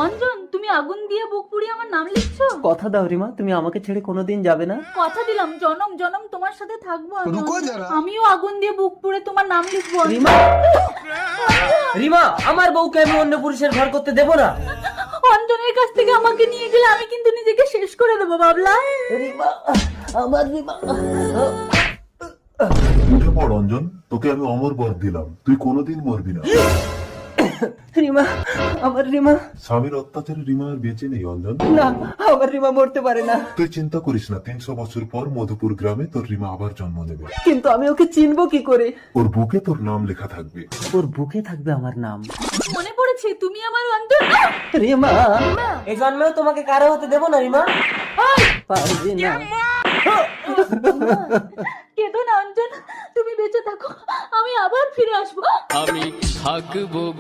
অঞ্জন, তুমি আগুন দিয়ে বুক পুড়িয়ে আমার নাম লিখছো? কথা দাও রিমা, তুমি আমাকে ছেড়ে কোনোদিন যাবে না। কথা দিলাম জনম জনম তোমার সাথে থাকবো আমি। রুকো যারা। আমিও আগুন দিয়ে বুক পুড়ে তোমার নাম লিখবো। রিমা, রিমা, আমার বউকে আমি অন্য পুরুষের ঘর করতে দেব না। অঞ্জনের কাছ থেকে আমাকে নিয়ে গেলে আমি কিন্তু নিজেকে শেষ করে দেবো বাবলা। রিমা, আমার রিমা। উঠে পড় অঞ্জন, তোকে আমি অমর বর দিলাম, তুই কোনোদিন মরবি না। রিমা, আমার রিমা। স্বামীর অত্যাচারে রিমা আর বেঁচে নেই অঞ্জন। না, আমার রিমা মরতে পারে না। তুই চিন্তা করিস না, 300 বছর পর মধুপুর গ্রামে তোর রিমা আবার জন্ম নেবে। কিন্তু আমি ওকে চিনবো কি করে? ওর বুকে তোর নাম লেখা থাকবে। ওর বুকে থাকবে আমার নাম। মনে পড়েছে তুমি আমার অন্তর। রিমা, এই জন্মেও তোমাকে কারো হতে দেব না রিমা। পারবি না। কেঁদো না অঞ্জন, তুমি বেঁচে থাকো, আমি আবার ফিরে আসবো। আমি থাকবো